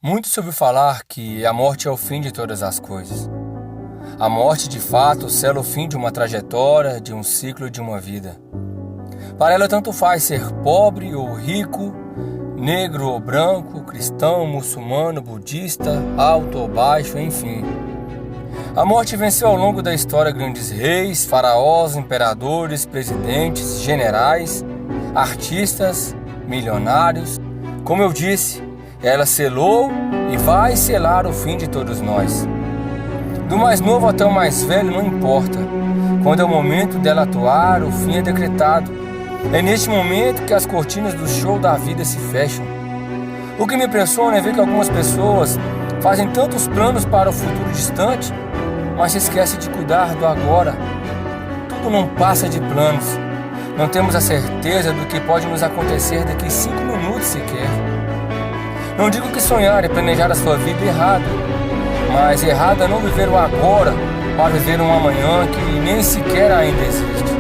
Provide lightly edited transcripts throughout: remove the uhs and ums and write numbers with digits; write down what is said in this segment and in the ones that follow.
Muito se ouviu falar que a morte é o fim de todas as coisas. A morte, de fato, sela o fim de uma trajetória, de um ciclo, de uma vida. Para ela tanto faz ser pobre ou rico, negro ou branco, cristão, muçulmano, budista, alto ou baixo, enfim. A morte venceu ao longo da história grandes reis, faraós, imperadores, presidentes, generais, artistas, milionários. Como eu disse, ela selou e vai selar o fim de todos nós. Do mais novo até o mais velho não importa. Quando é o momento dela atuar, o fim é decretado. É neste momento que as cortinas do show da vida se fecham. O que me impressiona é ver que algumas pessoas fazem tantos planos para o futuro distante, mas se esquecem de cuidar do agora. Tudo não passa de planos. Não temos a certeza do que pode nos acontecer daqui 5 minutos sequer. Não digo que sonhar e planejar a sua vida é errado, mas errado é não viver o agora para viver um amanhã que nem sequer ainda existe.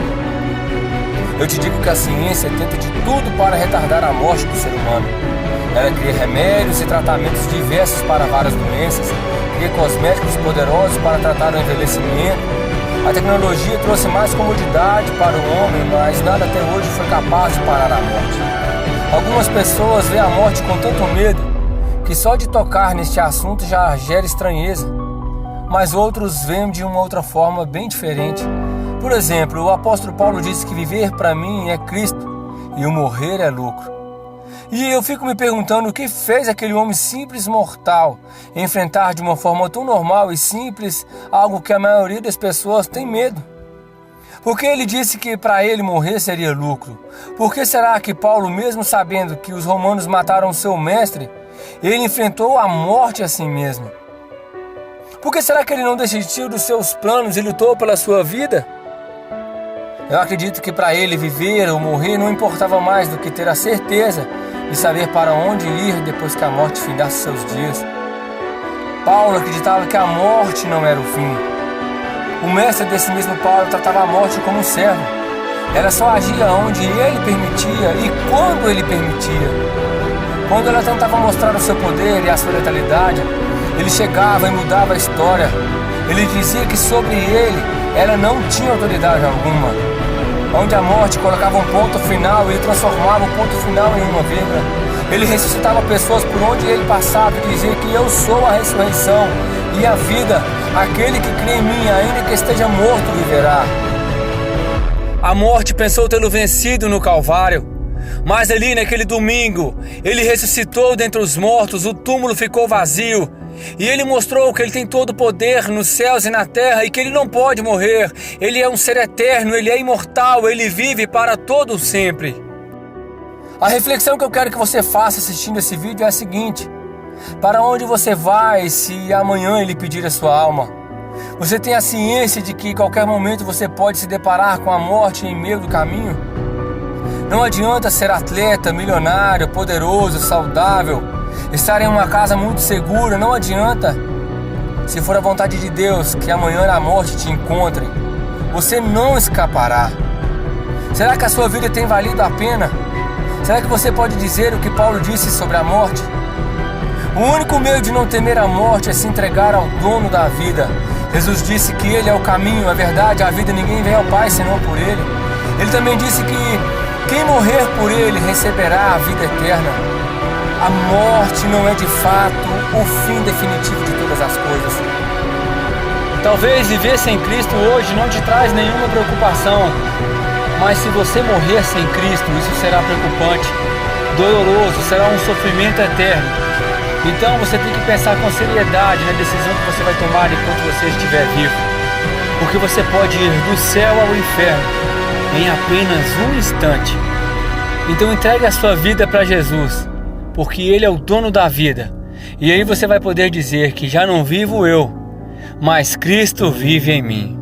Eu te digo que a ciência tenta de tudo para retardar a morte do ser humano. Ela cria remédios e tratamentos diversos para várias doenças, cria cosméticos poderosos para tratar o envelhecimento. A tecnologia trouxe mais comodidade para o homem, mas nada até hoje foi capaz de parar a morte. Algumas pessoas veem a morte com tanto medo que só de tocar neste assunto já gera estranheza, mas outros veem de uma outra forma bem diferente. Por exemplo, o apóstolo Paulo disse que viver para mim é Cristo e o morrer é lucro. E eu fico me perguntando o que fez aquele homem simples mortal enfrentar de uma forma tão normal e simples algo que a maioria das pessoas tem medo. Por que ele disse que para ele morrer seria lucro? Por que será que Paulo, mesmo sabendo que os romanos mataram seu mestre, ele enfrentou a morte assim mesmo? Por que será que ele não desistiu dos seus planos e lutou pela sua vida? Eu acredito que para ele viver ou morrer não importava mais do que ter a certeza de saber para onde ir depois que a morte findasse seus dias. Paulo acreditava que a morte não era o fim. O mestre desse mesmo Paulo tratava a morte como um servo. Ela só agia onde ele permitia e quando ele permitia. Quando ela tentava mostrar o seu poder e a sua letalidade, ele chegava e mudava a história. Ele dizia que sobre ele, ela não tinha autoridade alguma. Onde a morte colocava um ponto final, ele transformava o ponto final em uma vírgula. Ele ressuscitava pessoas por onde ele passava e dizia que eu sou a ressurreição e a vida. Aquele que crê em mim, ainda que esteja morto, viverá. A morte pensou tê-lo vencido no Calvário, mas ali naquele domingo, ele ressuscitou dentre os mortos, o túmulo ficou vazio. E ele mostrou que ele tem todo o poder nos céus e na terra e que ele não pode morrer. Ele é um ser eterno, ele é imortal, ele vive para todo sempre. A reflexão que eu quero que você faça assistindo esse vídeo é a seguinte: para onde você vai se amanhã ele pedir a sua alma? Você tem a ciência de que em qualquer momento você pode se deparar com a morte em meio do caminho? Não adianta ser atleta, milionário, poderoso, saudável, estar em uma casa muito segura, não adianta. Se for a vontade de Deus que amanhã a morte te encontre, você não escapará. Será que a sua vida tem valido a pena? Será que você pode dizer o que Paulo disse sobre a morte? O único meio de não temer a morte é se entregar ao dono da vida. Jesus disse que Ele é o caminho, a verdade, a vida, ninguém vem ao Pai senão por Ele. Ele também disse que quem morrer por Ele receberá a vida eterna. A morte não é de fato o fim definitivo de todas as coisas. Talvez viver sem Cristo hoje não te traz nenhuma preocupação, mas se você morrer sem Cristo, isso será preocupante, doloroso, será um sofrimento eterno. Então você tem que pensar com seriedade na decisão que você vai tomar enquanto você estiver vivo, porque você pode ir do céu ao inferno em apenas um instante. Então entregue a sua vida para Jesus, porque Ele é o dono da vida. E aí você vai poder dizer que já não vivo eu, mas Cristo vive em mim.